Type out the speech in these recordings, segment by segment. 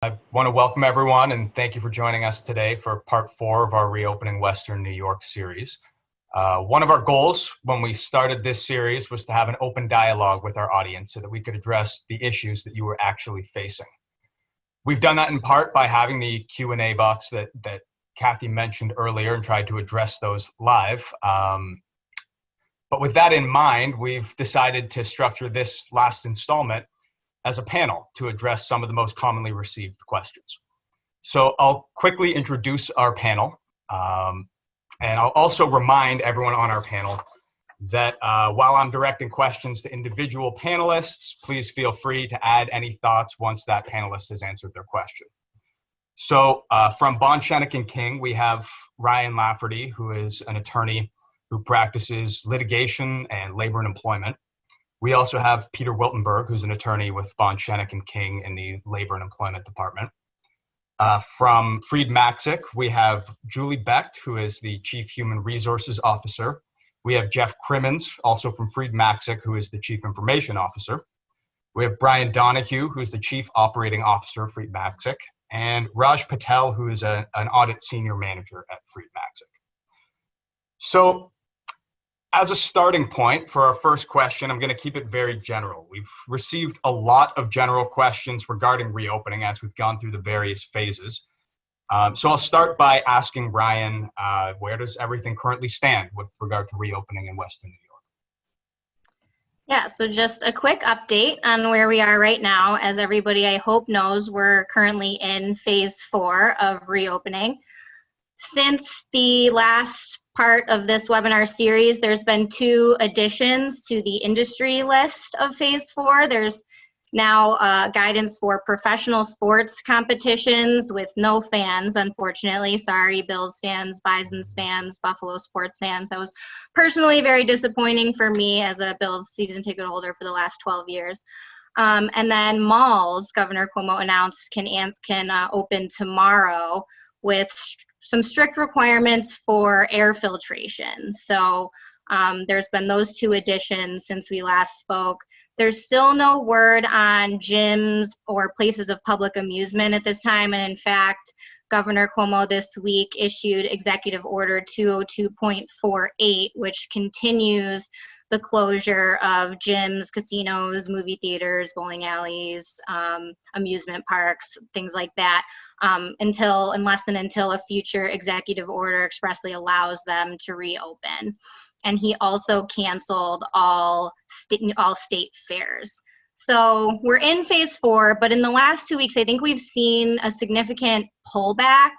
I want to welcome everyone and thank you for joining us today for part 4 of our Reopening Western New York series. One of our goals when we started this series was to have an open dialogue with our audience so that we could address the issues that you were actually facing. We've done that in part by having the Q&A box that Kathy mentioned earlier and tried to address those live. But with that in mind, we've decided to structure this last installment as a panel to address some of the most commonly received questions. So I'll quickly introduce our panel, and I'll also remind everyone on our panel that while I'm directing questions to individual panelists, please feel free to add any thoughts once that panelist has answered their question. So from Schoeneck King, we have Ryan Lafferty, who is an attorney who practices litigation and labor and employment. We also have Peter Wiltenberg, who's an attorney with Schoeneck King in the Labor and Employment Department. From Freed Maxick, we have Julie Becht, who is the Chief Human Resources Officer. We have Jeff Crimmins, also from Freed Maxick, who is the Chief Information Officer. We have Brian Donahue, who's the Chief Operating Officer of Freed Maxick, and Raj Patel, who is an Audit Senior Manager at Freed Maxick. So, as a starting point for our first question, I'm going to keep it very general. We've received a lot of general questions regarding reopening as we've gone through the various phases. So I'll start by asking Ryan, where does everything currently stand with regard to reopening in Western New York? Yeah, so just a quick update on where we are right now. As everybody I hope knows, we're currently in phase 4 of reopening. Since the last part of this webinar series, there's been 2 additions to the industry list of phase 4. There's now guidance for professional sports competitions with no fans, unfortunately. Sorry, Bills fans, Bisons fans, Buffalo sports fans. That was personally very disappointing for me as a Bills season ticket holder for the last 12 years. And then malls, Governor Cuomo announced, can open tomorrow with some strict requirements for air filtration. So there's been those 2 additions since we last spoke. There's still no word on gyms or places of public amusement at this time. And in fact, Governor Cuomo this week issued Executive Order 202.48, which continues the closure of gyms, casinos, movie theaters, bowling alleys, amusement parks, things like that, unless and until a future executive order expressly allows them to reopen. And he also canceled all state fairs. So we're in phase 4, but in the last 2 weeks, I think we've seen a significant pullback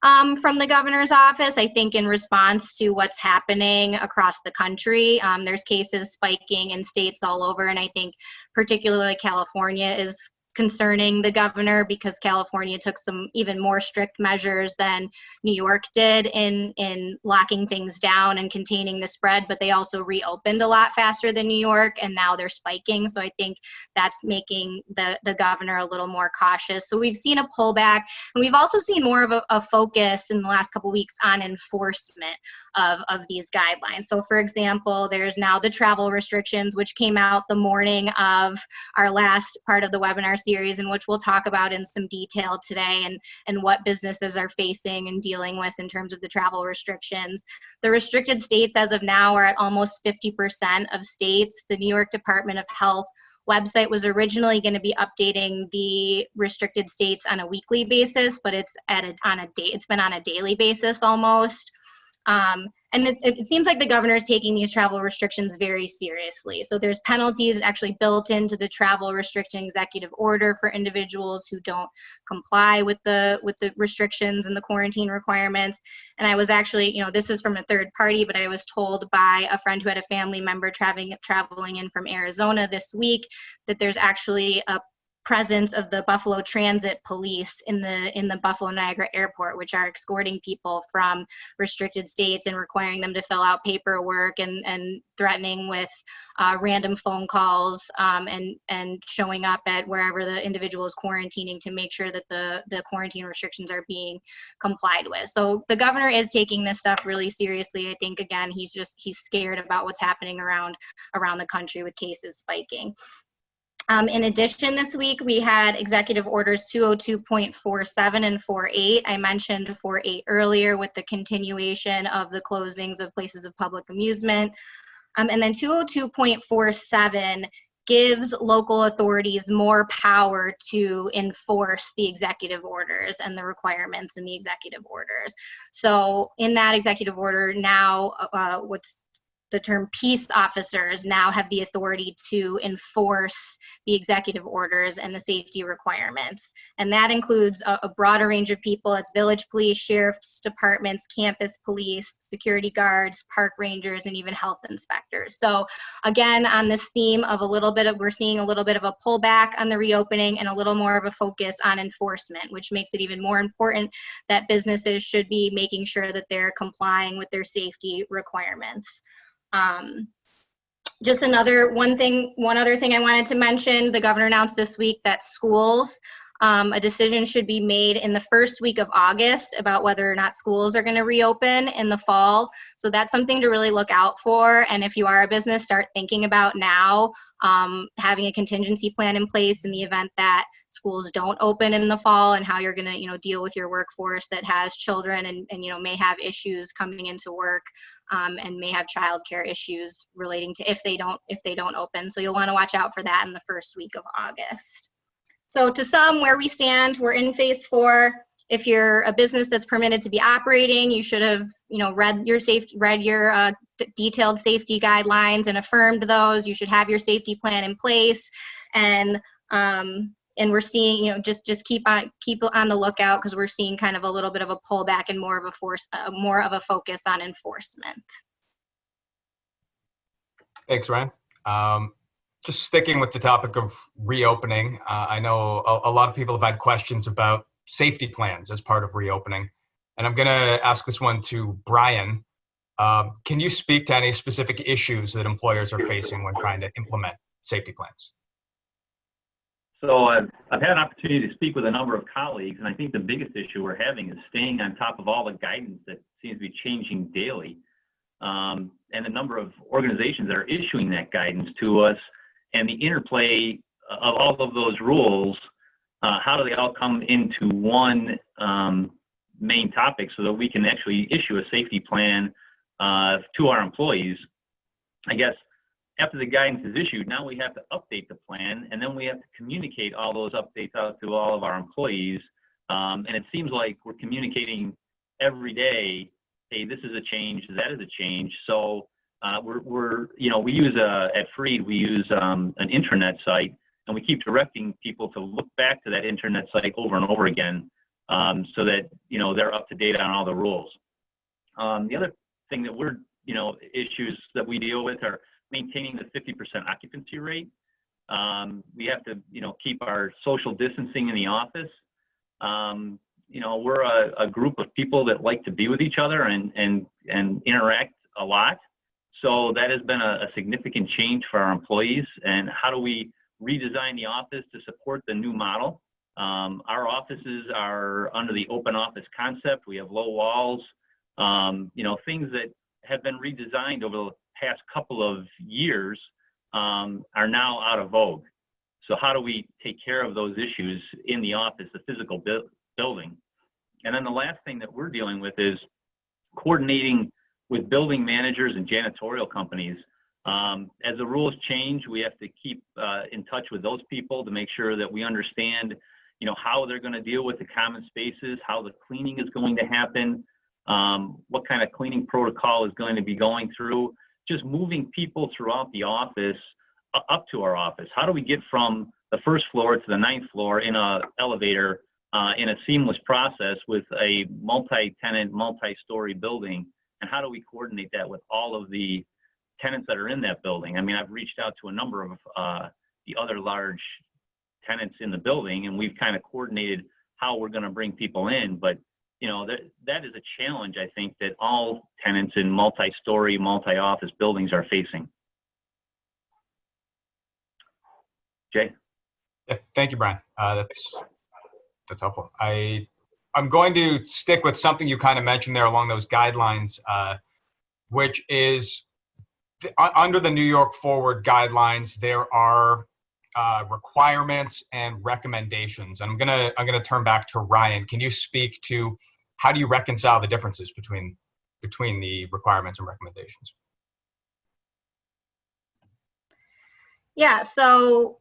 from the governor's office, I think in response to what's happening across the country. There's cases spiking in states all over, and I think particularly California is concerning the governor because California took some even more strict measures than New York did in locking things down and containing the spread, but they also reopened a lot faster than New York, and now they're spiking. So I think that's making the governor a little more cautious. So we've seen a pullback, and we've also seen more of a focus in the last couple of weeks on enforcement of these guidelines. So for example, there's now the travel restrictions, which came out the morning of our last part of the webinar series, in which we'll talk about in some detail today, and what businesses are facing and dealing with in terms of the travel restrictions. The restricted states as of now are at almost 50% of states. The New York Department of Health website was originally going to be updating the restricted states on a weekly basis, but it's been on a daily basis almost. And it seems like the governor is taking these travel restrictions very seriously. So there's penalties actually built into the travel restriction executive order for individuals who don't comply with the restrictions and the quarantine requirements. And I was actually, this is from a third party, but I was told by a friend who had a family member traveling in from Arizona this week that there's actually a presence of the Buffalo Transit Police in the Buffalo Niagara Airport, which are escorting people from restricted states and requiring them to fill out paperwork and threatening with random phone calls and showing up at wherever the individual is quarantining to make sure that the quarantine restrictions are being complied with. So the governor is taking this stuff really seriously. I think, again, he's scared about what's happening around the country with cases spiking. In addition, this week we had Executive Orders 202.47 and 48. I mentioned 48 earlier with the continuation of the closings of places of public amusement. And then 202.47 gives local authorities more power to enforce the executive orders and the requirements in the executive orders. So in that executive order now, what's the term peace officers now have the authority to enforce the executive orders and the safety requirements. And that includes a broader range of people. It's village police, sheriff's departments, campus police, security guards, park rangers, and even health inspectors. So again, on this theme of we're seeing a little bit of a pullback on the reopening and a little more of a focus on enforcement, which makes it even more important that businesses should be making sure that they're complying with their safety requirements. Just one other thing I wanted to mention, the governor announced this week that schools, a decision should be made in the first week of August about whether or not schools are going to reopen in the fall. So that's something to really look out for. And if you are a business, start thinking about now, having a contingency plan in place in the event that schools don't open in the fall, and how you're going to, deal with your workforce that has children and may have issues coming into work, and may have childcare issues relating to if they don't open. So you'll want to watch out for that in the first week of August. So to sum where we stand, we're in phase 4. If you're a business that's permitted to be operating, you should have, read your detailed safety guidelines and affirmed those. You should have your safety plan in place, and we're seeing, just keep on the lookout, because we're seeing kind of a little bit of a pullback and more of a focus on enforcement. Thanks, Ryan. Just sticking with the topic of reopening, I know a lot of people have had questions about safety plans as part of reopening, and I'm going to ask this one to Brian. Can you speak to any specific issues that employers are facing when trying to implement safety plans? So I've had an opportunity to speak with a number of colleagues, and I think the biggest issue we're having is staying on top of all the guidance that seems to be changing daily, and the number of organizations that are issuing that guidance to us, and the interplay of all of those rules. How do they all come into one main topic so that we can actually issue a safety plan to our employees? I guess after the guidance is issued, now we have to update the plan, and then we have to communicate all those updates out to all of our employees. And it seems like we're communicating every day, hey, this is a change, that is a change. So we use at Freed, we use an intranet site, and we keep directing people to look back to that internet site over and over again, so that they're up to date on all the rules. The other thing that issues that we deal with are maintaining the 50% occupancy rate. We have to keep our social distancing in the office. We're a group of people that like to be with each other and interact a lot. So that has been a significant change for our employees. And how do we redesign the office to support the new model? Our offices are under the open office concept. We have low walls, things that have been redesigned over the past couple of years are now out of vogue. So how do we take care of those issues in the office, the physical building? And then the last thing that we're dealing with is coordinating with building managers and janitorial companies. As the rules change, we have to keep in touch with those people to make sure that we understand, how they're going to deal with the common spaces, how the cleaning is going to happen, what kind of cleaning protocol is going to be going through, just moving people throughout the office up to our office. How do we get from the first floor to the 9th floor in an elevator in a seamless process with a multi-tenant, multi-story building? And how do we coordinate that with all of the tenants that are in that building? I mean, I've reached out to a number of the other large tenants in the building, and we've kind of coordinated how we're going to bring people in. But, that is a challenge, I think, that all tenants in multi-story, multi-office buildings are facing. Jay? Yeah, thank you, Brian. That's helpful. I'm going to stick with something you kind of mentioned there along those guidelines, which is under the New York Forward guidelines, there are requirements and recommendations. I'm gonna turn back to Ryan. Can you speak to how do you reconcile the differences between the requirements and recommendations? Yeah, so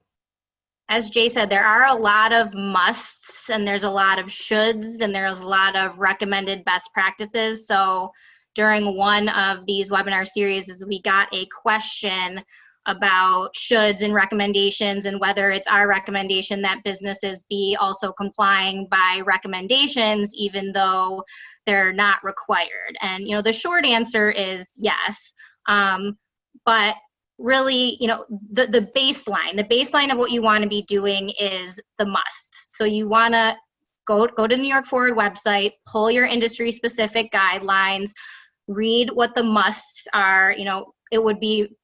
as Jay said, there are a lot of musts and there's a lot of shoulds and there's a lot of recommended best practices. So during one of these webinar series, we got a question about shoulds and recommendations and whether it's our recommendation that businesses be also complying by recommendations even though they're not required. And the short answer is yes, but really, the baseline of what you want to be doing is the musts. So you want to go to the New York Forward website, pull your industry specific guidelines, read what the musts are. It would be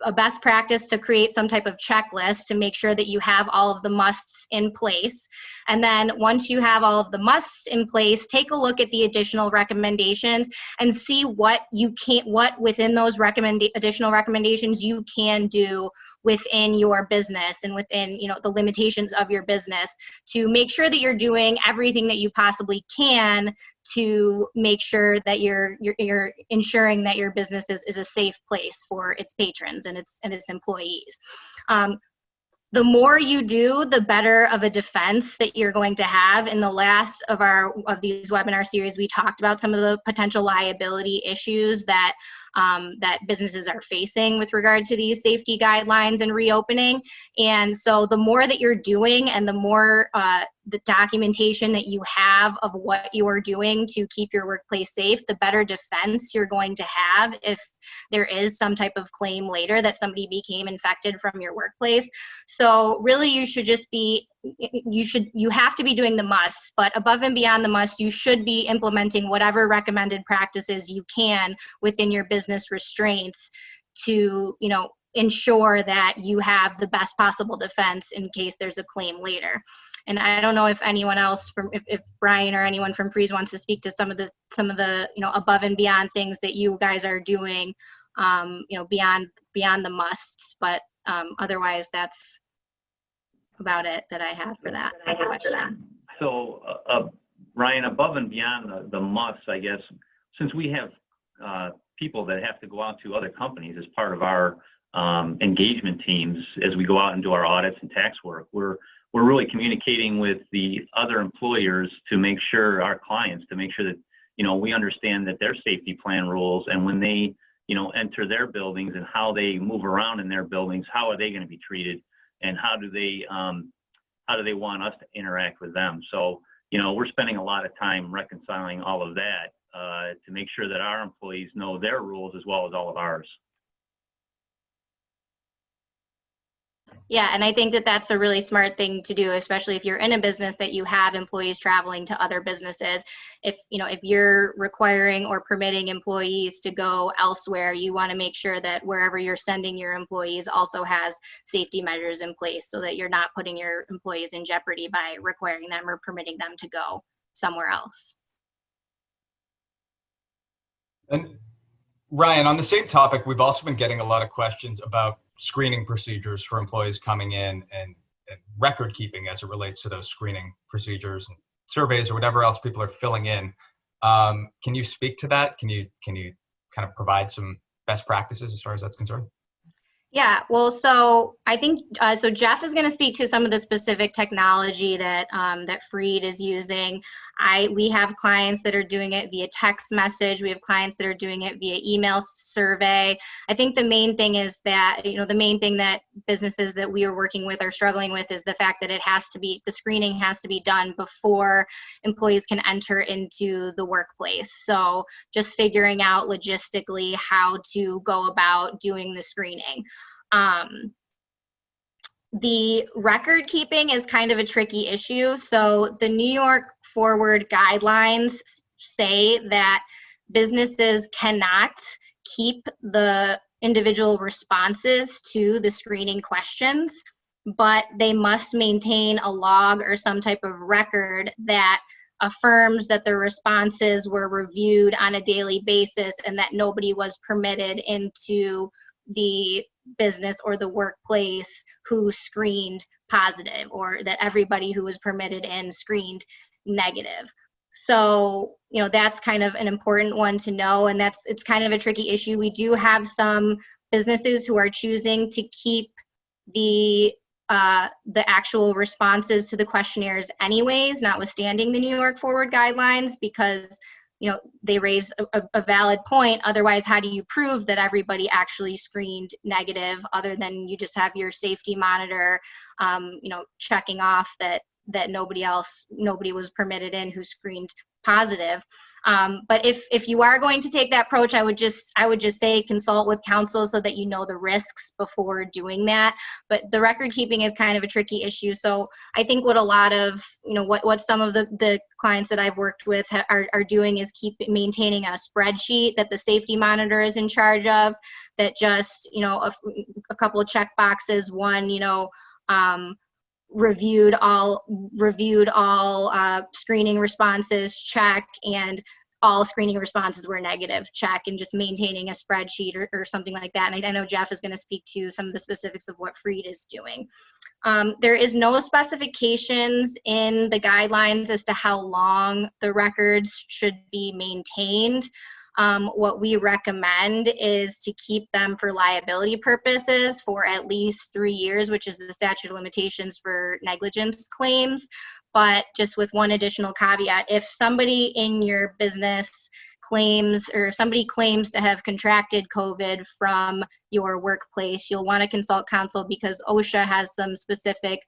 a best practice to create some type of checklist to make sure that you have all of the musts in place. And then once you have all of the musts in place, take a look at the additional recommendations and see what within those additional recommendations you can do within your business and within the limitations of your business to make sure that you're doing everything that you possibly can to make sure that you're ensuring that your business is a safe place for its patrons and its employees. The more you do, the better of a defense that you're going to have. In the last of these webinar series, we talked about some of the potential liability issues that businesses are facing with regard to these safety guidelines and reopening. And so the more that you're doing and the more the documentation that you have of what you're doing to keep your workplace safe, the better defense you're going to have if there is some type of claim later that somebody became infected from your workplace. So really you should just be, you have to be doing the musts, but above and beyond the musts, you should be implementing whatever recommended practices you can within your business restraints to, ensure that you have the best possible defense in case there's a claim later. And I don't know if anyone else if Brian or anyone from Freeze wants to speak to some of the above and beyond things that you guys are doing, beyond the musts. But otherwise, that's about it that I have for that question. So, Ryan, above and beyond the musts, I guess, since we have people that have to go out to other companies as part of our engagement teams as we go out and do our audits and tax work, we're really communicating with the other employers to make sure, our clients, to make sure that, we understand that their safety plan rules, and when they, enter their buildings and how they move around in their buildings, how are they going to be treated, and how do they want us to interact with them? So, we're spending a lot of time reconciling all of that to make sure that our employees know their rules as well as all of ours. Yeah, and I think that that's a really smart thing to do, especially if you're in a business that you have employees traveling to other businesses. If you're requiring or permitting employees to go elsewhere, you want to make sure that wherever you're sending your employees also has safety measures in place so that you're not putting your employees in jeopardy by requiring them or permitting them to go somewhere else. And Ryan, on the same topic, we've also been getting a lot of questions about screening procedures for employees coming in and record keeping as it relates to those screening procedures and surveys or whatever else people are filling in. Can you speak to that? Can you kind of provide some best practices as far as that's concerned? Yeah, well, so I think, so Jeff is going to speak to some of the specific technology that that Freed is using. We have clients that are doing it via text message. We have clients that are doing it via email survey. I think the main thing is that, the main thing that businesses that we are working with are struggling with is the fact that the screening has to be done before employees can enter into the workplace. So just figuring out logistically how to go about doing the screening. The record keeping is kind of a tricky issue. So the New York Forward guidelines say that businesses cannot keep the individual responses to the screening questions, but they must maintain a log or some type of record that affirms that the responses were reviewed on a daily basis and that nobody was permitted into the business or the workplace who screened positive, or that everybody who was permitted in screened negative. So, that's kind of an important one to know, and it's kind of a tricky issue. We do have some businesses who are choosing to keep the actual responses to the questionnaires anyways, notwithstanding the New York Forward guidelines, because they raise a valid point. Otherwise, how do you prove that everybody actually screened negative, other than you just have your safety monitor, checking off that nobody was permitted in who screened positive. But if you are going to take that approach, I would just say consult with counsel so that you know the risks before doing that. But the record keeping is kind of a tricky issue. So I think what a lot of, what some of the clients that I've worked with are doing is maintaining a spreadsheet that the safety monitor is in charge of, that just, a couple of check boxes, one, reviewed all screening responses, check, and all screening responses were negative, check, and just maintaining a spreadsheet or something like that. And I know Jeff is going to speak to some of the specifics of what Freed is doing. There is no specifications in the guidelines as to how long the records should be maintained. What we recommend is to keep them for liability purposes for at least 3 years, which is the statute of limitations for negligence claims. But just with one additional caveat, if somebody in your business claims to have contracted COVID from your workplace, you'll want to consult counsel, because OSHA has some specific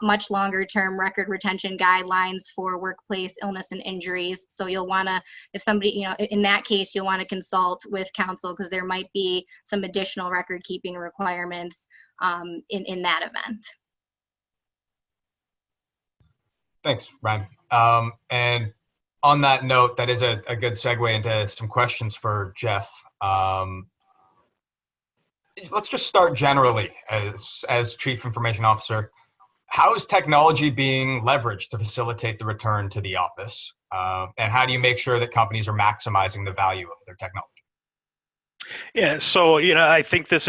much longer term record retention guidelines for workplace illness and injuries. So you'll want to, if somebody, in that case, you'll want to consult with counsel, because there might be some additional record keeping requirements in that event. Thanks, Ryan. And on that note, that is a good segue into some questions for Jeff. Let's just start generally as Chief Information Officer. How is technology being leveraged to facilitate the return to the office? And how do you make sure that companies are maximizing the value of their technology? Yeah, so I think this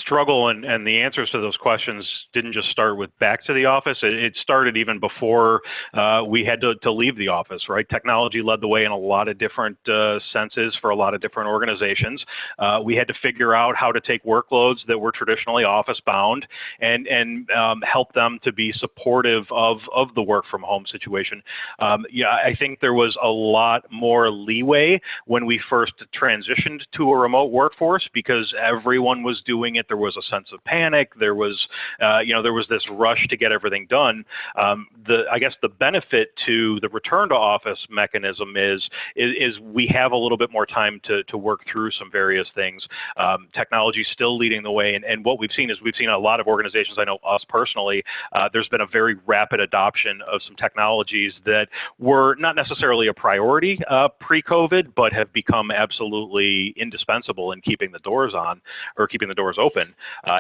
struggle and the answers to those questions didn't just start with back to the office. It started even before we had to leave the office, right? Technology led the way in a lot of different senses for a lot of different organizations. We had to figure out how to take workloads that were traditionally office bound and help them to be supportive of the work from home situation. I think there was a lot more leeway when we first transitioned to a remote workforce, because everyone was doing it. There was a sense of panic. There was this rush to get everything done. I guess the benefit to the return to office mechanism is we have a little bit more time to work through some various things. Technology is still leading the way, and what we've seen a lot of organizations. I know us personally. There's been a very rapid adoption of some technologies that were not necessarily a priority pre-COVID, but have become absolutely indispensable in keeping the doors on or keeping the doors open.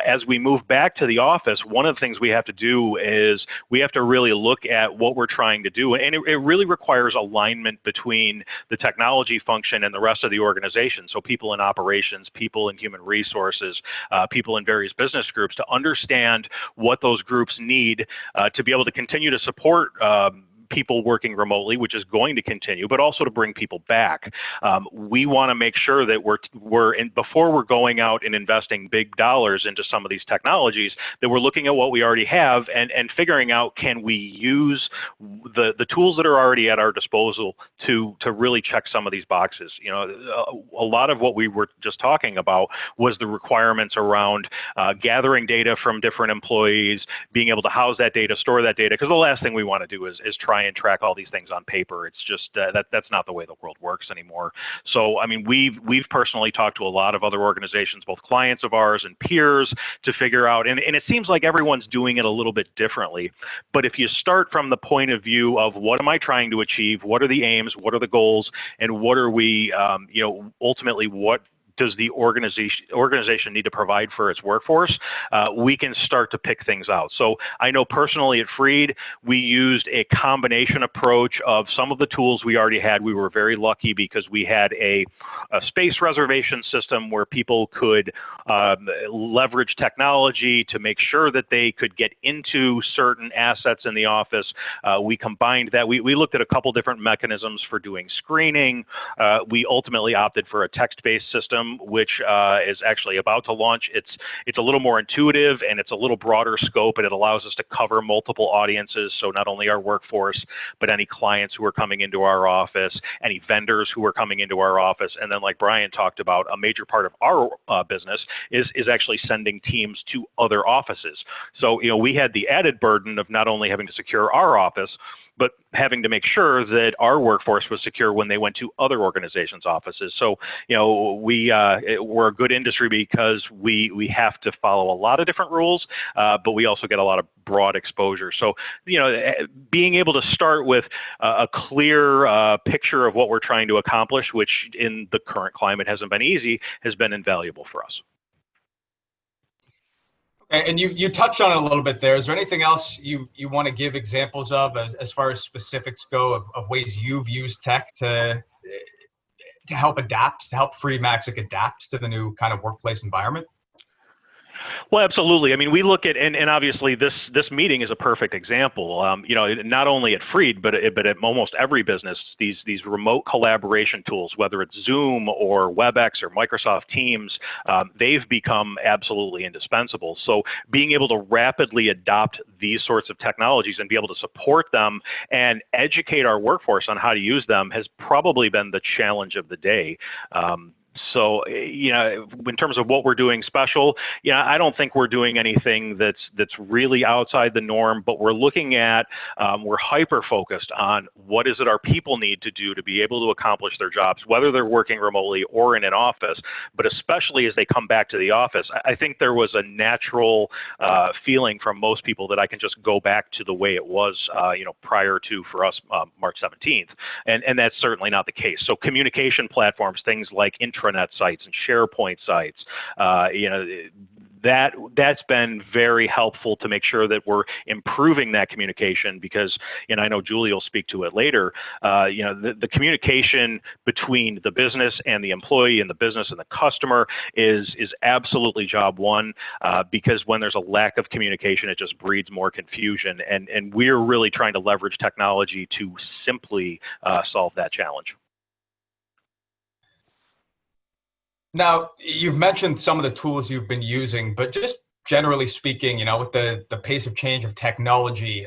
As we move back to the office, one of the things we have to do is we have to really look at what we're trying to do. And it really requires alignment between the technology function and the rest of the organization. So people in operations, people in human resources, people in various business groups, to understand what those groups need to be able to continue to support people working remotely, which is going to continue, but also to bring people back. We want to make sure that before we're going out and investing big dollars into some of these technologies, that we're looking at what we already have and figuring out, can we use the tools that are already at our disposal to really check some of these boxes. A lot of what we were just talking about was the requirements around gathering data from different employees, being able to house that data, store that data, because the last thing we want to do is try and track all these things on paper. It's just that's not the way the world works anymore. So, I mean, we've personally talked to a lot of other organizations, both clients of ours and peers, to figure out, and it seems like everyone's doing it a little bit differently. But if you start from the point of view of what am I trying to achieve, what are the aims, what are the goals, and what are we, ultimately, what does the organization need to provide for its workforce, we can start to pick things out. So I know personally at Freed, we used a combination approach of some of the tools we already had. We were very lucky because we had a space reservation system where people could leverage technology to make sure that they could get into certain assets in the office. We combined that. We looked at a couple different mechanisms for doing screening. We ultimately opted for a text-based system, which is actually about to launch. It's a little more intuitive and it's a little broader scope, and it allows us to cover multiple audiences. So not only our workforce, but any clients who are coming into our office, any vendors who are coming into our office. And then like Brian talked about, a major part of our business is actually sending teams to other offices. So, we had the added burden of not only having to secure our office, but having to make sure that our workforce was secure when they went to other organizations' offices. So, we're a good industry because we have to follow a lot of different rules, but we also get a lot of broad exposure. So, being able to start with a clear picture of what we're trying to accomplish, which in the current climate hasn't been easy, has been invaluable for us. And you touched on it a little bit there. Is there anything else you want to give examples of as far as specifics go of ways you've used tech to help adapt, to help Freed Maxic adapt to the new kind of workplace environment? Well, absolutely. I mean, we look at, and obviously this meeting is a perfect example. Not only at Freed, but at almost every business, these remote collaboration tools, whether it's Zoom or WebEx or Microsoft Teams, they've become absolutely indispensable. So being able to rapidly adopt these sorts of technologies and be able to support them and educate our workforce on how to use them has probably been the challenge of the day. So, in terms of what we're doing special, I don't think we're doing anything that's really outside the norm, but we're looking at, we're hyper-focused on what is it our people need to do to be able to accomplish their jobs, whether they're working remotely or in an office, but especially as they come back to the office. I think there was a natural feeling from most people that I can just go back to the way it was, prior to, for us, March 17th. And that's certainly not the case. So communication platforms, things like intranet sites and SharePoint sites, that's been very helpful to make sure that we're improving that communication because, and I know Julie will speak to it later, the communication between the business and the employee and the business and the customer is absolutely job one, because when there's a lack of communication, it just breeds more confusion. And we're really trying to leverage technology to simply solve that challenge. Now, you've mentioned some of the tools you've been using, but just generally speaking, with the pace of change of technology,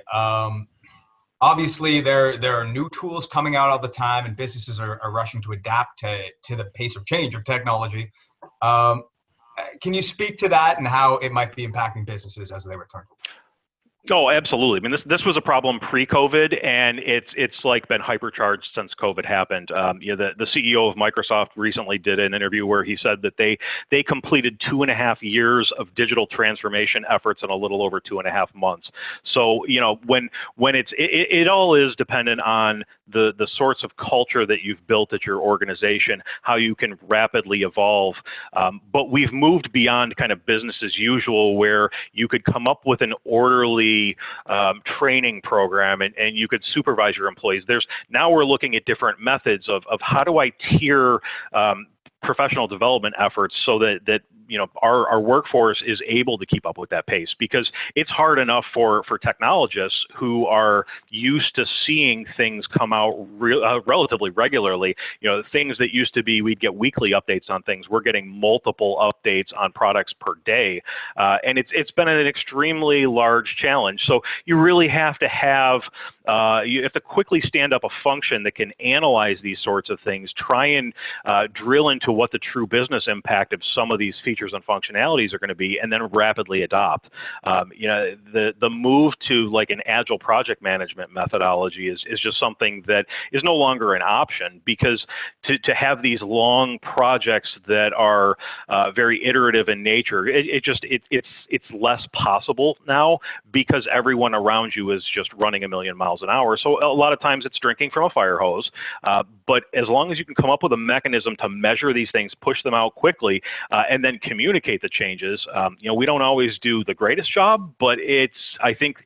obviously there are new tools coming out all the time and businesses are rushing to adapt to the pace of change of technology. Can you speak to that and how it might be impacting businesses as they return? Oh, absolutely. I mean, this was a problem pre-COVID, and it's like been hypercharged since COVID happened. The CEO of Microsoft recently did an interview where he said that they completed 2.5 years of digital transformation efforts in a little over 2.5 months. So, when it all is dependent on the sorts of culture that you've built at your organization, how you can rapidly evolve. But we've moved beyond kind of business as usual, where you could come up with an orderly training program and you could supervise your employees. Now we're looking at different methods of how do I tier professional development efforts so that our workforce is able to keep up with that pace, because it's hard enough for technologists who are used to seeing things come out relatively regularly. Things that used to be we'd get weekly updates on things, we're getting multiple updates on products per day, and it's been an extremely large challenge. So you really have to have you have to quickly stand up a function that can analyze these sorts of things, try and drill into what the true business impact of some of these features features and functionalities are going to be, and then rapidly adopt. The move to like an agile project management methodology is just something that is no longer an option, because to have these long projects that are very iterative in nature, it's less possible now, because everyone around you is just running a million miles an hour. So a lot of times it's drinking from a fire hose. But as long as you can come up with a mechanism to measure these things, push them out quickly, and then communicate the changes, we don't always do the greatest job, but I think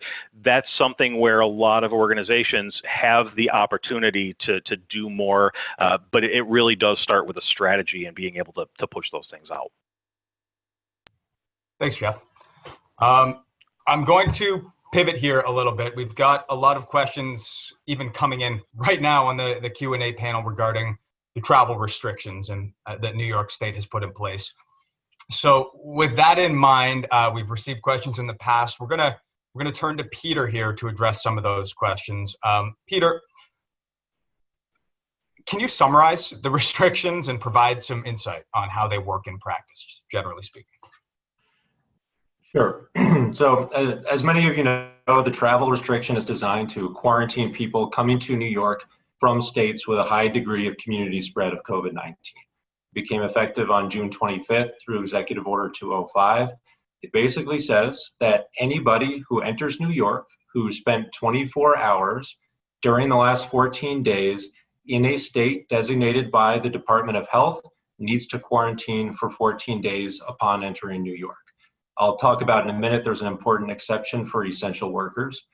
that's something where a lot of organizations have the opportunity to do more, but it really does start with a strategy and being able to push those things out. Thanks, Jeff. I'm going to pivot here a little bit. We've got a lot of questions even coming in right now on the Q&A panel regarding the travel restrictions that New York State has put in place. So with that in mind, we've received questions in the past. We're gonna turn to Peter here to address some of those questions. Peter, can you summarize the restrictions and provide some insight on how they work in practice, generally speaking? Sure. So as many of you know, the travel restriction is designed to quarantine people coming to New York from states with a high degree of community spread of COVID-19. It became effective on June 25th through Executive Order 205. It basically says that anybody who enters New York who spent 24 hours during the last 14 days in a state designated by the Department of Health needs to quarantine for 14 days upon entering New York. I'll talk about in a minute, there's an important exception for essential workers.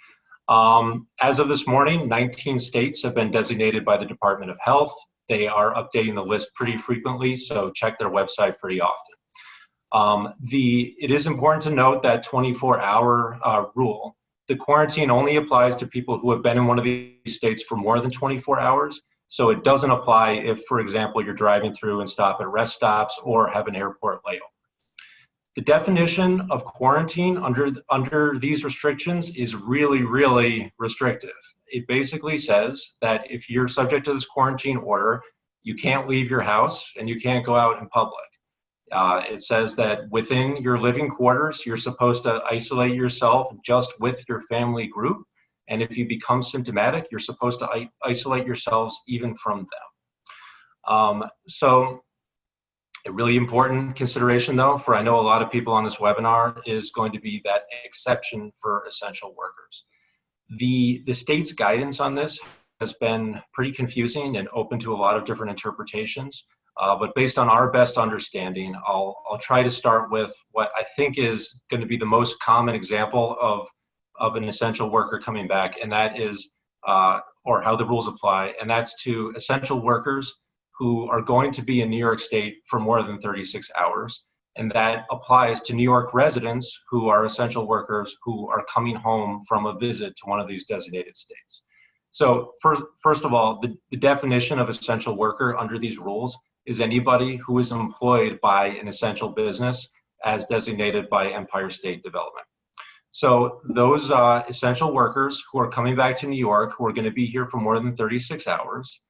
As of this morning, 19 states have been designated by the Department of Health. They are updating the list pretty frequently, so check their website pretty often. It is important to note that 24-hour rule. The quarantine only applies to people who have been in one of these states for more than 24 hours. So it doesn't apply if, for example, you're driving through and stop at rest stops or have an airport layover. The definition of quarantine under these restrictions is really, really restrictive. It basically says that if you're subject to this quarantine order, you can't leave your house and you can't go out in public. It says that within your living quarters, you're supposed to isolate yourself just with your family group. And if you become symptomatic, you're supposed to isolate yourselves even from them. So a really important consideration, though, for I know a lot of people on this webinar, is going to be that exception for essential workers. The state's guidance on this has been pretty confusing and open to a lot of different interpretations. But based on our best understanding, I'll try to start with what I think is going to be the most common example of an essential worker coming back, and that is, or how the rules apply, and that's to essential workers who are going to be in New York State for more than 36 hours. And that applies to New York residents who are essential workers who are coming home from a visit to one of these designated states. So first of all, the definition of essential worker under these rules is anybody who is employed by an essential business as designated by Empire State Development. So those essential workers who are coming back to New York, who are going to be here for more than 36 hours,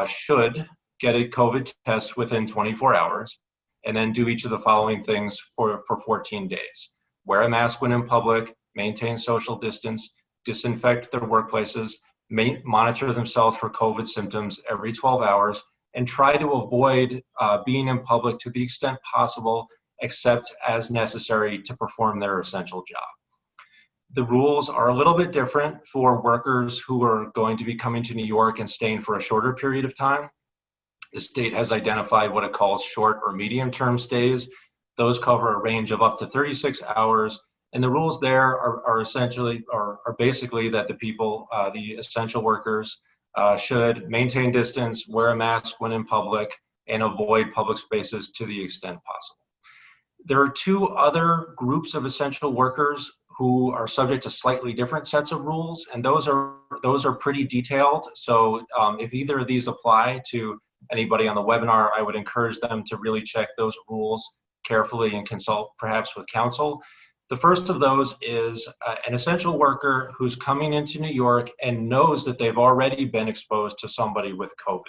should get a COVID test within 24 hours, and then do each of the following things for 14 days. Wear a mask when in public, maintain social distance, disinfect their workplaces, monitor themselves for COVID symptoms every 12 hours, and try to avoid being in public to the extent possible, except as necessary to perform their essential job. The rules are a little bit different for workers who are going to be coming to New York and staying for a shorter period of time. The state has identified what it calls short or medium term stays. Those cover a range of up to 36 hours. And the rules there are basically that the people, the essential workers, should maintain distance, wear a mask when in public, and avoid public spaces to the extent possible. There are two other groups of essential workers who are subject to slightly different sets of rules, and those are pretty detailed. So if either of these apply to anybody on the webinar, I would encourage them to really check those rules carefully and consult perhaps with counsel. The first of those is an essential worker who's coming into New York and knows that they've already been exposed to somebody with COVID.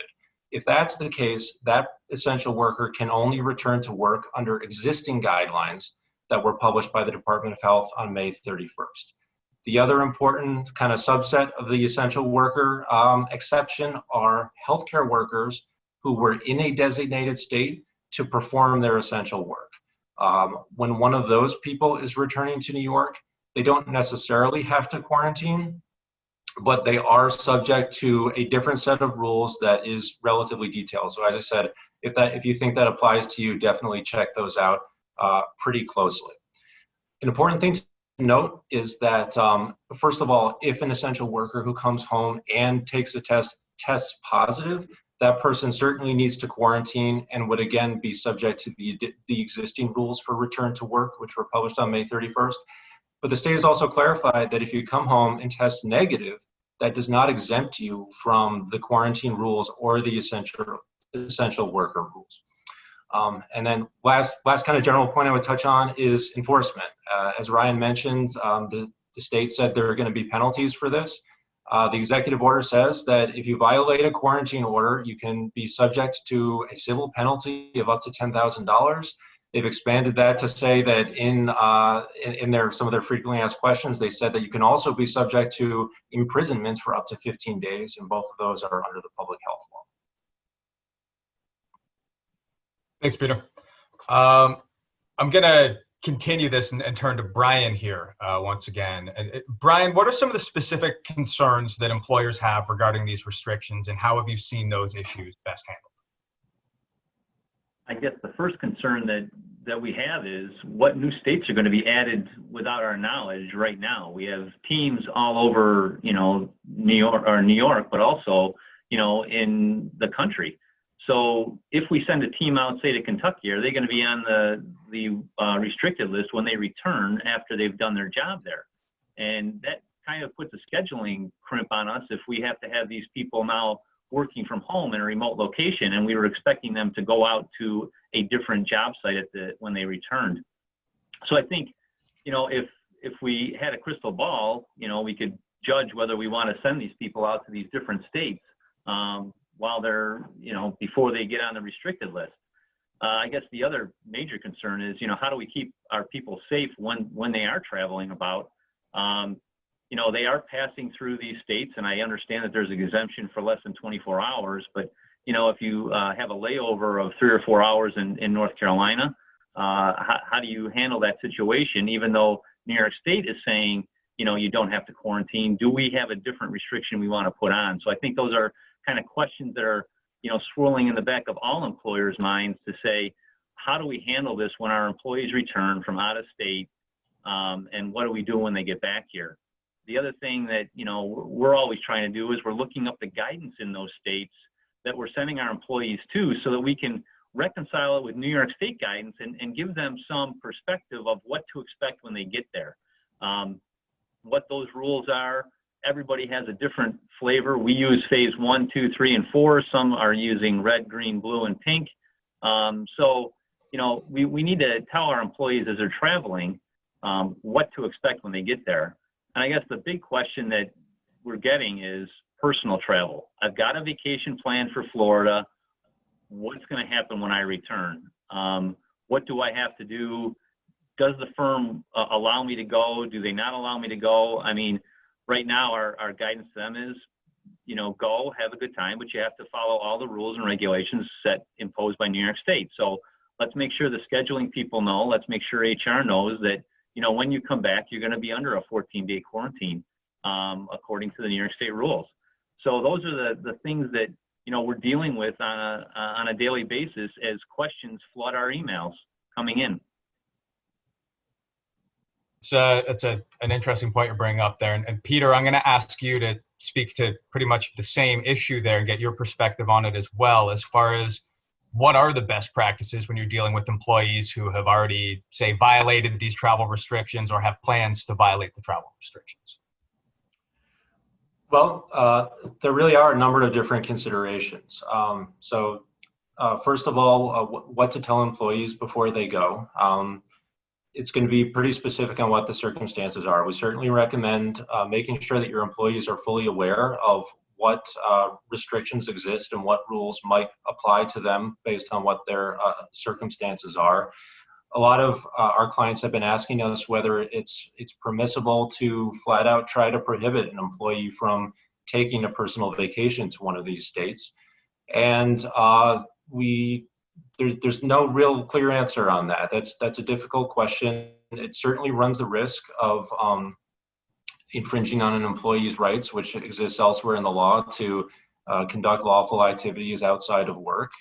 If that's the case, that essential worker can only return to work under existing guidelines that were published by the Department of Health on May 31st. The other important kind of subset of the essential worker exception are healthcare workers who were in a designated state to perform their essential work. When one of those people is returning to New York, they don't necessarily have to quarantine, but they are subject to a different set of rules that is relatively detailed. So as I said, if you think that applies to you, definitely check those out pretty closely. An important thing to note is that, first of all, if an essential worker who comes home and takes a test tests positive, that person certainly needs to quarantine and would again be subject to the existing rules for return to work, which were published on May 31st. But the state has also clarified that if you come home and test negative, that does not exempt you from the quarantine rules or the essential worker rules. And then last kind of general point I would touch on is enforcement. As Ryan mentioned, the state said there are going to be penalties for this. The executive order says that if you violate a quarantine order, you can be subject to a civil penalty of up to $10,000. They've expanded that to say that in some of their frequently asked questions, they said that you can also be subject to imprisonment for up to 15 days, and both of those are under the public health law. Thanks, Peter. I'm going to continue this and turn to Brian here once again. Brian, what are some of the specific concerns that employers have regarding these restrictions, and how have you seen those issues best handled? I guess the first concern that we have is what new states are going to be added without our knowledge right now. We have teams all over, New York, but also, in the country. So if we send a team out, say to Kentucky, are they going to be on the restricted list when they return after they've done their job there? And that kind of puts a scheduling crimp on us if we have to have these people now working from home in a remote location, and we were expecting them to go out to a different job site when they returned. So I think, if we had a crystal ball, we could judge whether we want to send these people out to these different states while they're, before they get on the restricted list. I guess the other major concern is, how do we keep our people safe when they are traveling about? They are passing through these states, and I understand that there's an exemption for less than 24 hours, but, if you have a layover of 3 or 4 hours in North Carolina, how do you handle that situation, even though New York State is saying, you don't have to quarantine? Do we have a different restriction we want to put on? So I think those are kind of questions that are, swirling in the back of all employers' minds to say, how do we handle this when our employees return from out of state, and what do we do when they get back here? The other thing that, we're always trying to do is we're looking up the guidance in those states that we're sending our employees to, so that we can reconcile it with New York State guidance and give them some perspective of what to expect when they get there. What those rules are, everybody has a different flavor. We use phase 1, 2, 3, and 4. Some are using red, green, blue, and pink. So, we need to tell our employees as they're traveling what to expect when they get there. And I guess the big question that we're getting is personal travel. I've got a vacation planned for Florida. What's going to happen when I return? What do I have to do? Does the firm allow me to go? Do they not allow me to go? I mean, right now our guidance to them is, go, have a good time, but you have to follow all the rules and regulations imposed by New York State. So let's make sure the scheduling people know. Let's make sure HR knows that, when you come back, you're going to be under a 14-day quarantine, according to the New York State rules. So those are the things that, we're dealing with on a daily basis as questions flood our emails coming in. It's an interesting point you're bringing up there. And Peter, I'm going to ask you to speak to pretty much the same issue there and get your perspective on it as well, as far as what are the best practices when you're dealing with employees who have already, say, violated these travel restrictions or have plans to violate the travel restrictions? Well, there really are a number of different considerations. First of all, what to tell employees before they go. It's going to be pretty specific on what the circumstances are. We certainly recommend making sure that your employees are fully aware of what restrictions exist and what rules might apply to them based on what their circumstances are. A lot of our clients have been asking us whether it's permissible to flat out try to prohibit an employee from taking a personal vacation to one of these states. And there's no real clear answer on that. That's a difficult question. It certainly runs the risk of infringing on an employee's rights, which exists elsewhere in the law, to conduct lawful activities outside of work.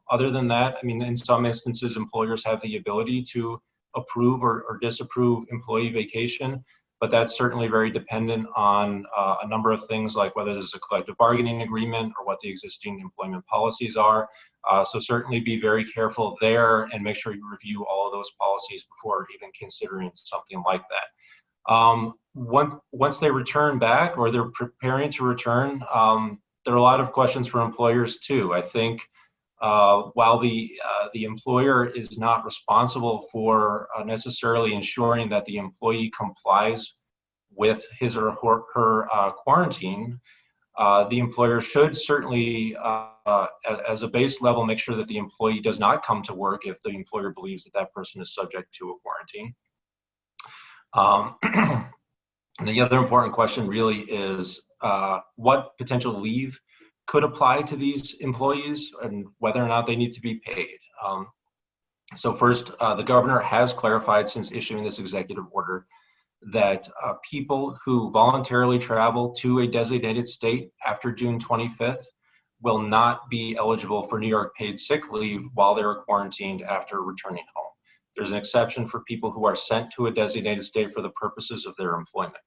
Other than that, I mean, in some instances, employers have the ability to approve or disapprove employee vacation, but that's certainly very dependent on a number of things, like whether there's a collective bargaining agreement or what the existing employment policies are. So certainly be very careful there and make sure you review all of those policies before even considering something like that. Once they return back or they're preparing to return, there are a lot of questions for employers too. I think while the employer is not responsible for necessarily ensuring that the employee complies with his or her quarantine, the employer should certainly, as a base level, make sure that the employee does not come to work if the employer believes that that person is subject to a quarantine. And the other important question really is what potential leave could apply to these employees and whether or not they need to be paid. So first, the governor has clarified since issuing this executive order that people who voluntarily travel to a designated state after June 25th will not be eligible for New York paid sick leave while they're quarantined after returning home. There's an exception for people who are sent to a designated state for the purposes of their employment.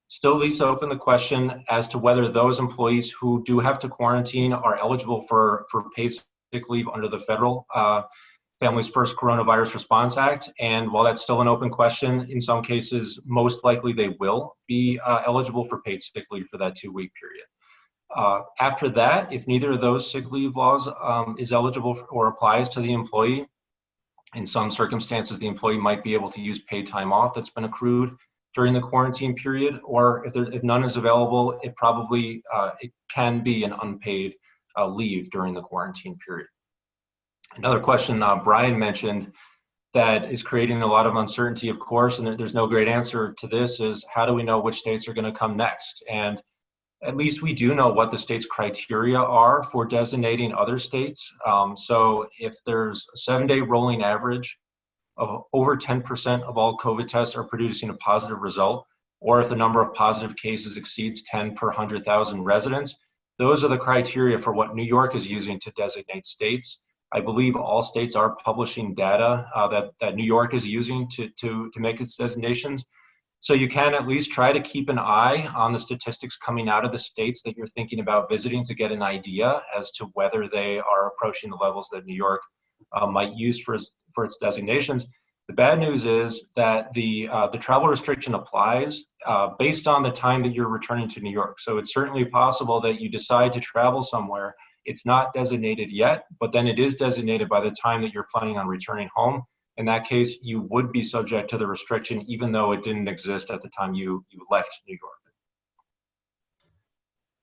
Still leaves open the question as to whether those employees who do have to quarantine are eligible for paid sick leave under the federal Families First Coronavirus Response Act. And while that's still an open question, in some cases, most likely they will be eligible for paid sick leave for that 2-week period. After that, if neither of those sick leave laws is eligible or applies to the employee, in some circumstances, the employee might be able to use paid time off that's been accrued during the quarantine period, or if none is available, it probably it can be an unpaid leave during the quarantine period. Another question Brian mentioned that is creating a lot of uncertainty, of course, and there's no great answer to this, is how do we know which states are going to come next? And at least we do know what the state's criteria are for designating other states. So if there's a 7-day rolling average of over 10% of all COVID tests are producing a positive result, or if the number of positive cases exceeds 10 per 100,000 residents, those are the criteria for what New York is using to designate states. I believe all states are publishing data that New York is using to make its designations. So you can at least try to keep an eye on the statistics coming out of the states that you're thinking about visiting to get an idea as to whether they are approaching the levels that New York might use for its designations. The bad news is that the travel restriction applies based on the time that you're returning to New York. So it's certainly possible that you decide to travel somewhere. It's not designated yet, but then it is designated by the time that you're planning on returning home. In that case, you would be subject to the restriction, even though it didn't exist at the time you left New York.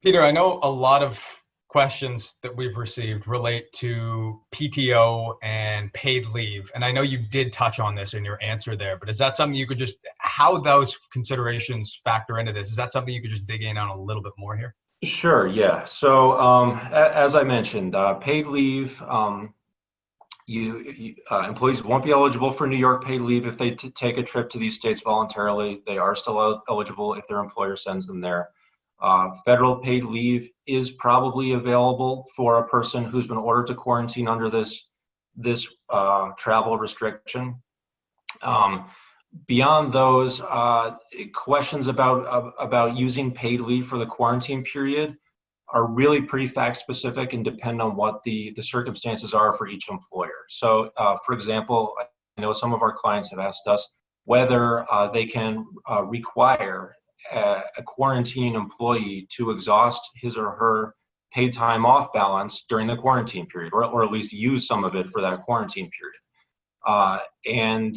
Peter, I know a lot of questions that we've received relate to PTO and paid leave. And I know you did touch on this in your answer there, but is that something you could just, how those considerations factor into this? Is that something you could just dig in on a little bit more here? Sure, yeah. So as I mentioned, paid leave, employees won't be eligible for New York paid leave if they take a trip to these states voluntarily. They are still eligible if their employer sends them there. Federal paid leave is probably available for a person who's been ordered to quarantine under this travel restriction. Beyond those, questions about using paid leave for the quarantine period are really pretty fact specific and depend on what the circumstances are for each employer. So for example, I know some of our clients have asked us whether they can require a quarantine employee to exhaust his or her paid time off balance during the quarantine period, or at least use some of it for that quarantine period. And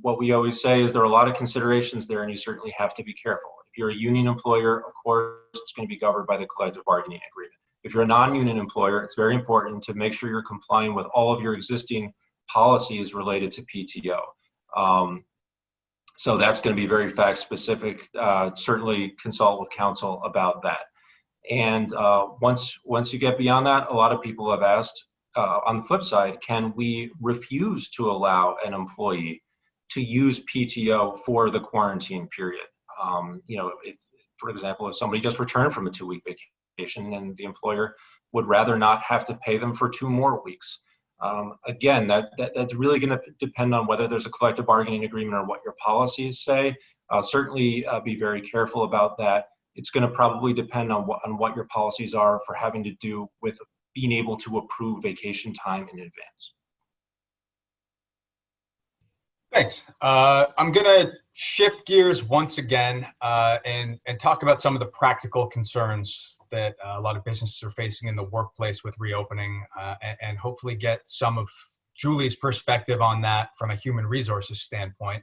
what we always say is there are a lot of considerations there, and you certainly have to be careful. If you're a union employer, of course, it's going to be governed by the collective bargaining agreement. If you're a non-union employer, it's very important to make sure you're complying with all of your existing policies related to PTO. So that's going to be very fact specific. Certainly consult with counsel about that. And once you get beyond that, a lot of people have asked, on the flip side, can we refuse to allow an employee to use PTO for the quarantine period? If, for example, if somebody just returned from a 2-week vacation and the employer would rather not have to pay them for 2 more weeks. Again, that's really going to depend on whether there's a collective bargaining agreement or what your policies say. Certainly be very careful about that. It's going to probably depend on what your policies are for having to do with being able to approve vacation time in advance. Thanks. I'm going to shift gears once again and talk about some of the practical concerns that a lot of businesses are facing in the workplace with reopening, and hopefully get some of Julie's perspective on that from a human resources standpoint.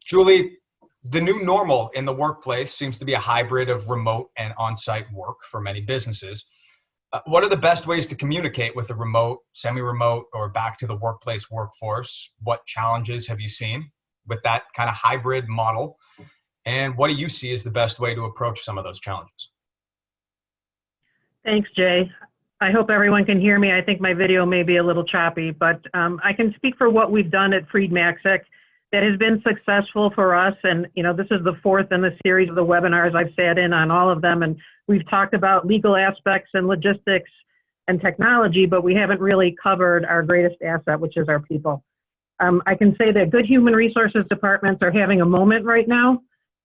Julie, the new normal in the workplace seems to be a hybrid of remote and on-site work for many businesses. What are the best ways to communicate with the remote, semi-remote, or back to the workplace workforce? What challenges have you seen with that kind of hybrid model? And what do you see as the best way to approach some of those challenges? Thanks, Jay. I hope everyone can hear me. I think my video may be a little choppy, but I can speak for what we've done at Freed Maxick that has been successful for us. And, this is the 4th in the series of the webinars. I've sat in on all of them, and we've talked about legal aspects and logistics and technology, but we haven't really covered our greatest asset, which is our people. I can say that good human resources departments are having a moment right now.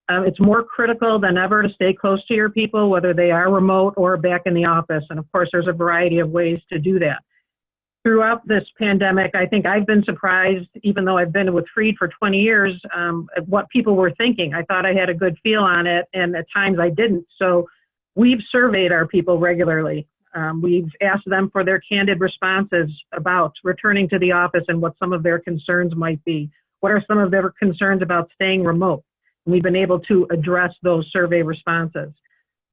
It's more critical than ever to stay close to your people, whether they are remote or back in the office. And of course, there's a variety of ways to do that. Throughout this pandemic, I think I've been surprised, even though I've been with Freed for 20 years, at what people were thinking. I thought I had a good feel on it, and at times I didn't. So we've surveyed our people regularly. We've asked them for their candid responses about returning to the office and what some of their concerns might be. What are some of their concerns about staying remote? And we've been able to address those survey responses.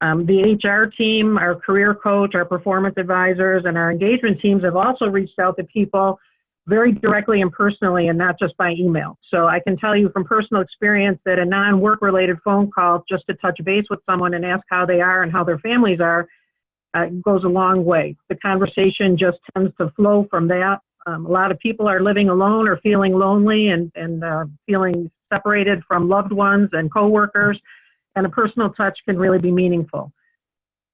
The HR team, our career coach, our performance advisors, and our engagement teams have also reached out to people very directly and personally, and not just by email. So I can tell you from personal experience that a non-work related phone call just to touch base with someone and ask how they are and how their families are goes a long way. The conversation just tends to flow from that. A lot of people are living alone or feeling lonely and feeling separated from loved ones and coworkers, and a personal touch can really be meaningful.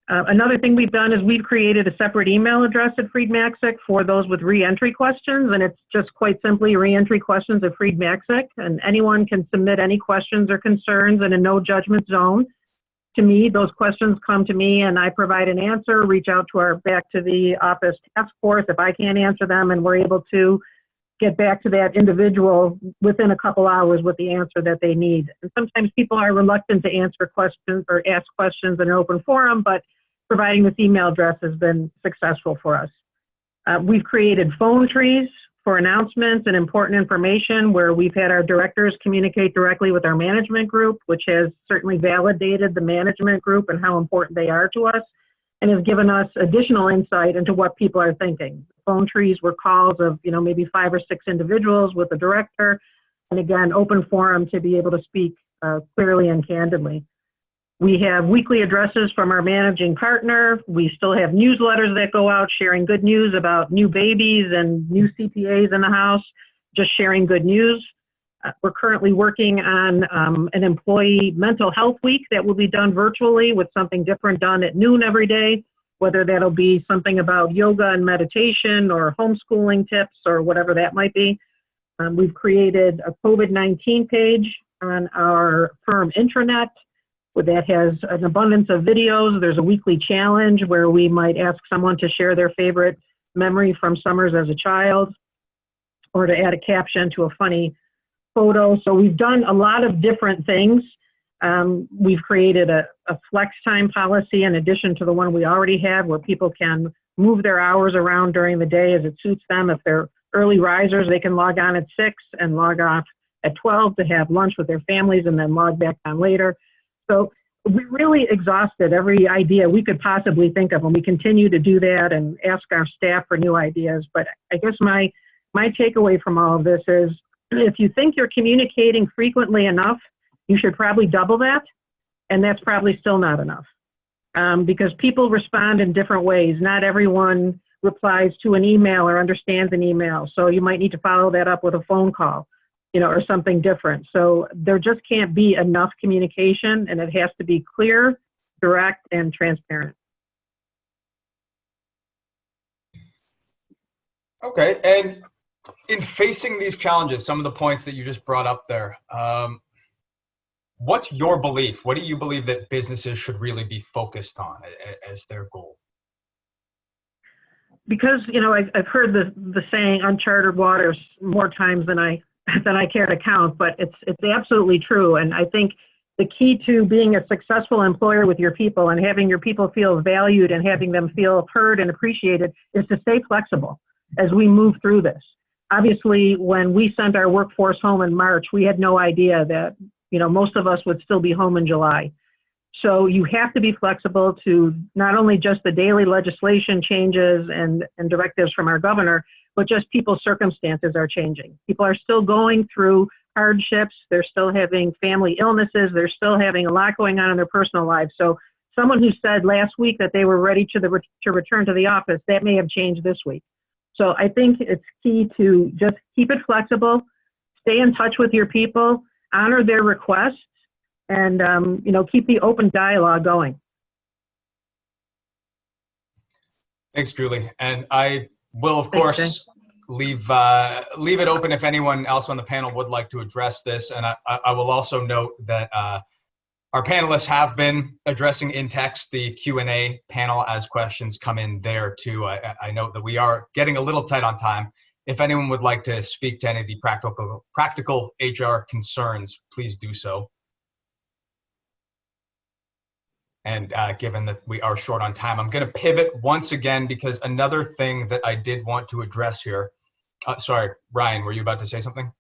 Another thing we've done is we've created a separate email address at Freed Maxick for those with re-entry questions, and it's just quite simply re-entry questions at Freed Maxick, and anyone can submit any questions or concerns in a no judgment zone to me. Those questions come to me and I provide an answer, reach out to our back to the office task force if I can't answer them, and we're able to get back to that individual within a couple hours with the answer that they need. And sometimes people are reluctant to answer questions or ask questions in an open forum, but providing this email address has been successful for us. We've created phone trees for announcements and important information where we've had our directors communicate directly with our management group, which has certainly validated the management group and how important they are to us, and has given us additional insight into what people are thinking. Phone trees were calls of, maybe 5 or 6 individuals with a director, and again, open forum to be able to speak clearly and candidly. We have weekly addresses from our managing partner. We still have newsletters that go out sharing good news about new babies and new CPAs in the house, just sharing good news. We're currently working on an employee mental health week that will be done virtually with something different done at noon every day, whether that'll be something about yoga and meditation or homeschooling tips or whatever that might be. We've created a COVID-19 page on our firm intranet that has an abundance of videos. There's a weekly challenge where we might ask someone to share their favorite memory from summers as a child, or to add a caption to a funny photo. So we've done a lot of different things. We've created a flex time policy in addition to the one we already have, where people can move their hours around during the day as it suits them. If they're early risers, they can log on at 6 and log off at 12 to have lunch with their families and then log back on later. So we really exhausted every idea we could possibly think of, and we continue to do that and ask our staff for new ideas. But I guess my takeaway from all of this is, if you think you're communicating frequently enough, you should probably double that, and that's probably still not enough. Because people respond in different ways. Not everyone replies to an email or understands an email, so you might need to follow that up with a phone call, or something different. So there just can't be enough communication, and it has to be clear, direct, and transparent. Okay, and in facing these challenges, some of the points that you just brought up there, what's your belief? What do you believe that businesses should really be focused on as their goal? Because, I've heard the saying uncharted waters more times than I care to count, but it's absolutely true. And I think the key to being a successful employer with your people and having your people feel valued and having them feel heard and appreciated is to stay flexible as we move through this. Obviously, when we sent our workforce home in March, we had no idea that most of us would still be home in July. So you have to be flexible to not only just the daily legislation changes and directives from our governor, but just people's circumstances are changing. People are still going through hardships. They're still having family illnesses. They're still having a lot going on in their personal lives. So someone who said last week that they were ready to return to the office, that may have changed this week. So I think it's key to just keep it flexible, stay in touch with your people, honor their requests, and keep the open dialogue going. Thanks, Julie. And I will, of course, leave it open if anyone else on the panel would like to address this. And I will also note that our panelists have been addressing in text the Q&A panel as questions come in there too. I note that we are getting a little tight on time. If anyone would like to speak to any of the practical HR concerns, please do so. And given that we are short on time, I'm going to pivot once again because another thing that I did want to address here. Sorry, Ryan, were you about to say something?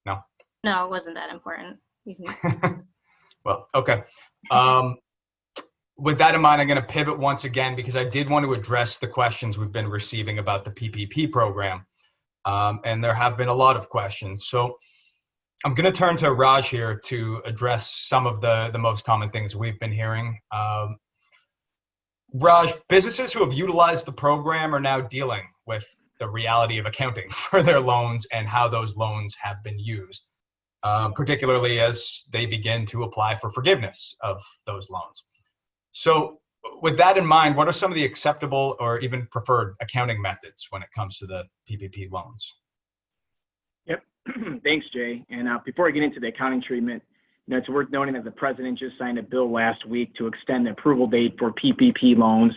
No? No, it wasn't that important. You can... Well, okay. With that in mind, I'm going to pivot once again because I did want to address the questions we've been receiving about the PPP program. And there have been a lot of questions. So I'm going to turn to Raj here to address some of the most common things we've been hearing. Raj, businesses who have utilized the program are now dealing with the reality of accounting for their loans and how those loans have been used, particularly as they begin to apply for forgiveness of those loans. So with that in mind, what are some of the acceptable or even preferred accounting methods when it comes to the PPP loans? Yep. Thanks, Jay. And before I get into the accounting treatment, it's worth noting that the president just signed a bill last week to extend the approval date for PPP loans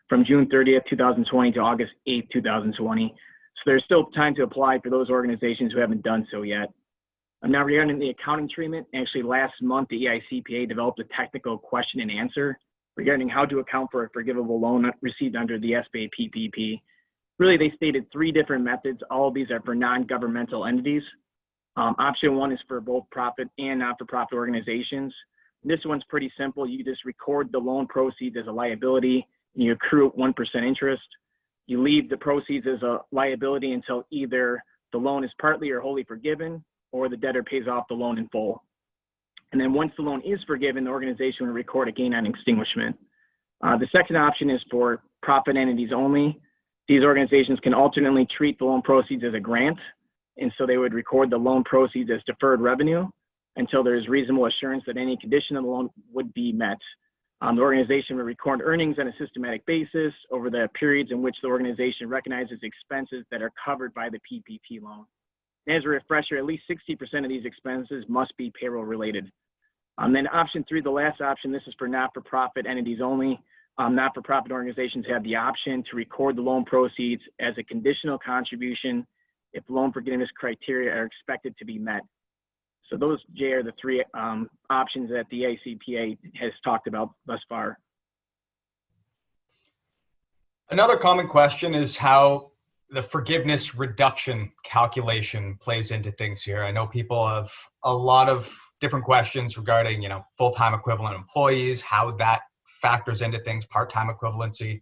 from June 30th, 2020 to August 8th, 2020. So there's still time to apply for those organizations who haven't done so yet. Now regarding the accounting treatment, actually last month, the EICPA developed a technical question and answer regarding how to account for a forgivable loan received under the SBA PPP. Really, they stated 3 different methods. All of these are for non-governmental entities. Option 1 is for both profit and not-for-profit organizations. This one's pretty simple. You just record the loan proceeds as a liability and you accrue 1% interest. You leave the proceeds as a liability until either the loan is partly or wholly forgiven or the debtor pays off the loan in full. And then once the loan is forgiven, the organization will record a gain on extinguishment. The second option is for profit entities only. These organizations can alternately treat the loan proceeds as a grant, and so they would record the loan proceeds as deferred revenue until there is reasonable assurance that any condition of the loan would be met. The organization would record earnings on a systematic basis over the periods in which the organization recognizes expenses that are covered by the PPP loan. And as a refresher, at least 60% of these expenses must be payroll related. Then option 3, the last option, this is for not-for-profit entities only. Not-for-profit organizations have the option to record the loan proceeds as a conditional contribution if loan forgiveness criteria are expected to be met. So those, Jay, are the 3 options that the ACPA has talked about thus far. Another common question is how the forgiveness reduction calculation plays into things here. I know people have a lot of different questions regarding, full-time equivalent employees, how that factors into things, part-time equivalency.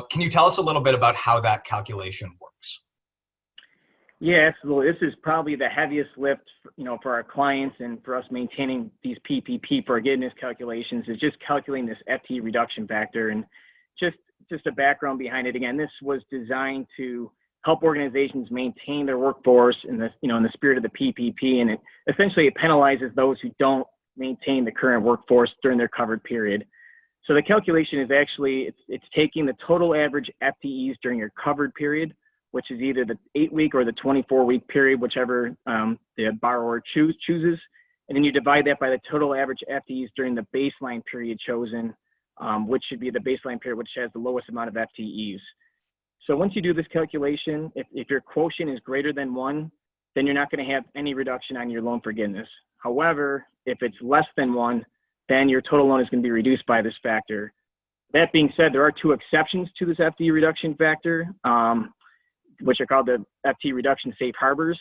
Can you tell us a little bit about how that calculation works? Yeah, absolutely. This is probably the heaviest lift, for our clients and for us maintaining these PPP forgiveness calculations is just calculating this FTE reduction factor. And just a background behind it. Again, this was designed to help organizations maintain their workforce in the spirit of the PPP, and essentially it penalizes those who don't maintain the current workforce during their covered period. So the calculation is actually it's taking the total average FTEs during your covered period, which is either the 8-week or the 24-week period, whichever the borrower chooses, and then you divide that by the total average FTEs during the baseline period chosen, which should be the baseline period which has the lowest amount of FTEs. So once you do this calculation, if your quotient is greater than 1, then you're not going to have any reduction on your loan forgiveness. However, if it's less than 1, then your total loan is going to be reduced by this factor. That being said, there are 2 exceptions to this FTE reduction factor, which are called the FTE reduction safe harbors.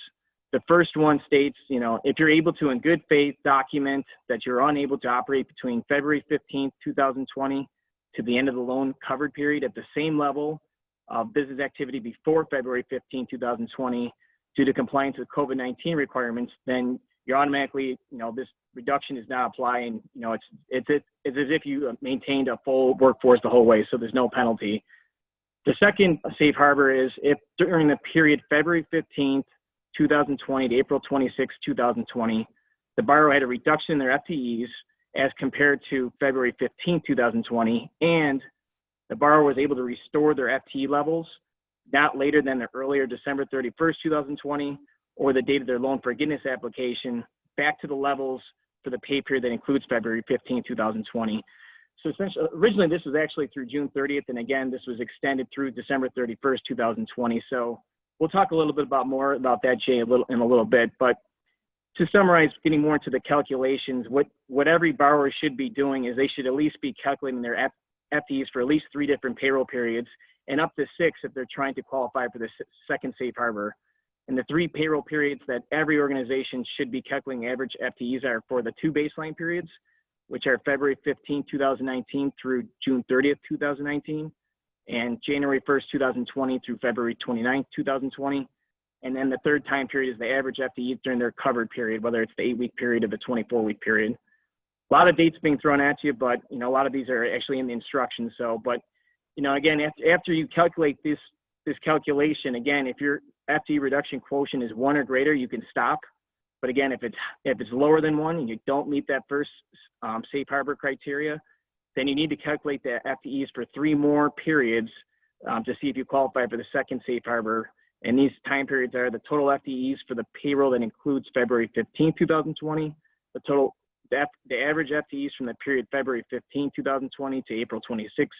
The first one states, if you're able to, in good faith, document that you're unable to operate between February 15th, 2020 to the end of the loan covered period at the same level of business activity before February 15, 2020 due to compliance with COVID-19 requirements, then you're automatically, this reduction does not apply, and it's as if you maintained a full workforce the whole way, so there's no penalty. The second safe harbor is if during the period February 15th, 2020 to April 26, 2020, the borrower had a reduction in their FTEs as compared to February 15, 2020, and the borrower was able to restore their FTE levels not later than the earlier December 31st, 2020, or the date of their loan forgiveness application back to the levels for the pay period that includes February 15, 2020. So essentially, originally this was actually through June 30th, and again, this was extended through December 31st, 2020. So we'll talk a little bit more about that, Jay, in a little bit. But to summarize, getting more into the calculations, what every borrower should be doing is they should at least be calculating their FTEs for at least 3 different payroll periods and up to 6 if they're trying to qualify for the second safe harbor. And the 3 payroll periods that every organization should be calculating average FTEs are for the 2 baseline periods, which are February 15, 2019 through June 30th, 2019, and January 1st, 2020 through February 29th, 2020. And then the third time period is the average FTEs during their covered period, whether it's the 8-week period or the 24-week period. A lot of dates being thrown at you, but a lot of these are actually in the instructions. So, but again, after you calculate this calculation, again, if your FTE reduction quotient is 1 or greater, you can stop. But again, if it's lower than 1 and you don't meet that first safe harbor criteria, then you need to calculate the FTEs for 3 more periods to see if you qualify for the second safe harbor. And these time periods are the total FTEs for the payroll that includes February 15, 2020, the average FTEs from the period February 15, 2020 to April 26,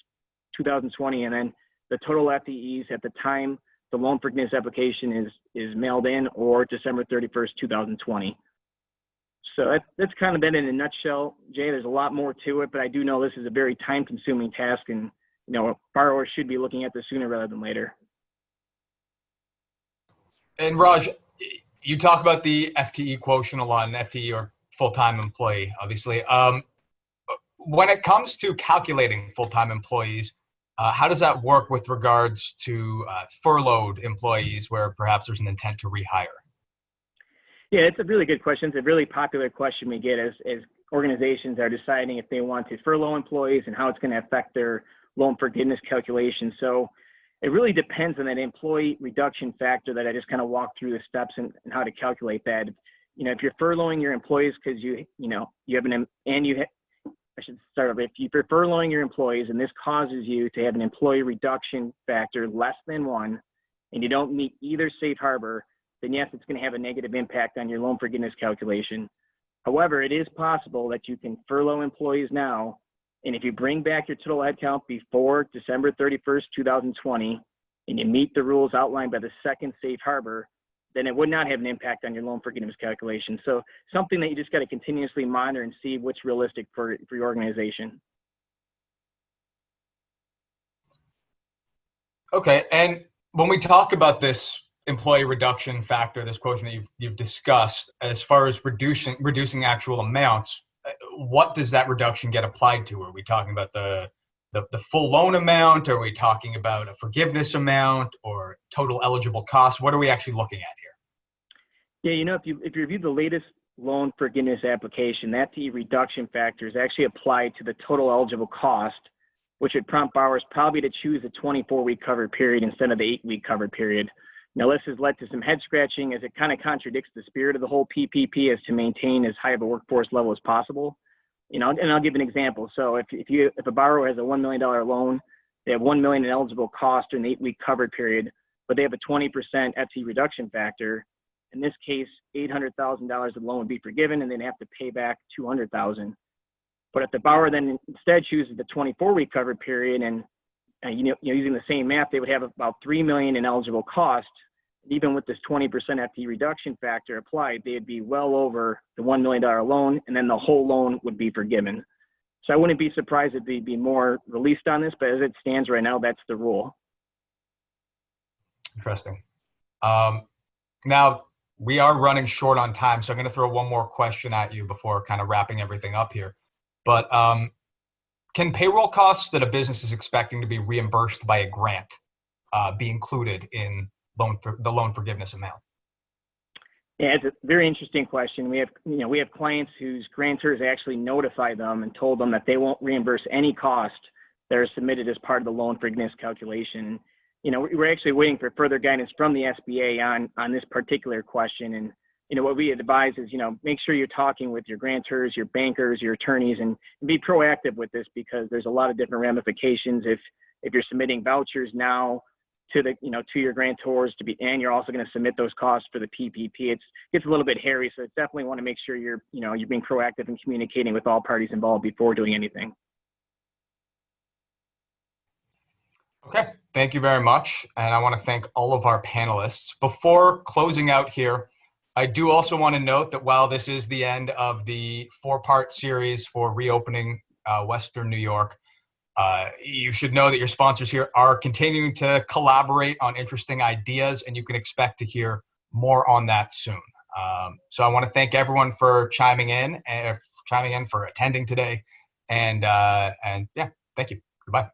2020, and then the total FTEs at the time the loan forgiveness application is mailed in or December 31st, 2020. So that's kind of it in a nutshell, Jay. There's a lot more to it, but I do know this is a very time-consuming task, and borrowers should be looking at this sooner rather than later. And Raj, you talk about the FTE quotient a lot, and FTE or full-time employee, obviously. When it comes to calculating full-time employees, how does that work with regards to furloughed employees where perhaps there's an intent to rehire? Yeah, it's a really good question. It's a really popular question we get as organizations are deciding if they want to furlough employees and how it's going to affect their loan forgiveness calculation. So it really depends on that employee reduction factor that I just kind of walked through the steps and how to calculate that. If you're furloughing your employees because if you're furloughing your employees and this causes you to have an employee reduction factor less than 1, and you don't meet either safe harbor, then yes, it's going to have a negative impact on your loan forgiveness calculation. However, it is possible that you can furlough employees now, and if you bring back your total headcount before December 31st, 2020, and you meet the rules outlined by the second safe harbor, then it would not have an impact on your loan forgiveness calculation. So something that you just got to continuously monitor and see what's realistic for your organization. Okay, and when we talk about this employee reduction factor, this quotient that you've discussed, as far as reducing actual amounts, what does that reduction get applied to? Are we talking about the full loan amount? Are we talking about a forgiveness amount or total eligible costs? What are we actually looking at here? Yeah, if you review the latest loan forgiveness application, that fee reduction factor is actually applied to the total eligible cost, which would prompt borrowers probably to choose a 24-week covered period instead of the 8-week covered period. Now, this has led to some head scratching as it kind of contradicts the spirit of the whole PPP, as to maintain as high of a workforce level as possible. And I'll give an example. So if a borrower has a $1 million loan, they have $1 million in eligible cost during the 8-week covered period, but they have a 20% FT reduction factor. In this case, $800,000 of the loan would be forgiven, and then have to pay back $200,000. But if the borrower then instead chooses the 24-week covered period, and using the same math, they would have about $3 million in eligible cost. Even with this 20% FT reduction factor applied, they'd be well over the $1 million loan, and then the whole loan would be forgiven. So I wouldn't be surprised if there'd be more released on this, but as it stands right now, that's the rule. Interesting. Now, we are running short on time, so I'm going to throw one more question at you before kind of wrapping everything up here. But can payroll costs that a business is expecting to be reimbursed by a grant be included in the loan forgiveness amount? Yeah, it's a very interesting question. We have clients whose grantors actually notify them and told them that they won't reimburse any cost that are submitted as part of the loan forgiveness calculation. We're actually waiting for further guidance from the SBA on this particular question. And what we advise is, make sure you're talking with your grantors, your bankers, your attorneys, and be proactive with this, because there's a lot of different ramifications. If you're submitting vouchers now to your grantors and you're also going to submit those costs for the PPP, it gets a little bit hairy. So definitely want to make sure you're being proactive and communicating with all parties involved before doing anything. Okay, thank you very much. And I want to thank all of our panelists. Before closing out here, I do also want to note that while this is the end of the 4-part series for reopening Western New York, you should know that your sponsors here are continuing to collaborate on interesting ideas, and you can expect to hear more on that soon. So I want to thank everyone for chiming in, for attending today, and yeah, thank you. Goodbye.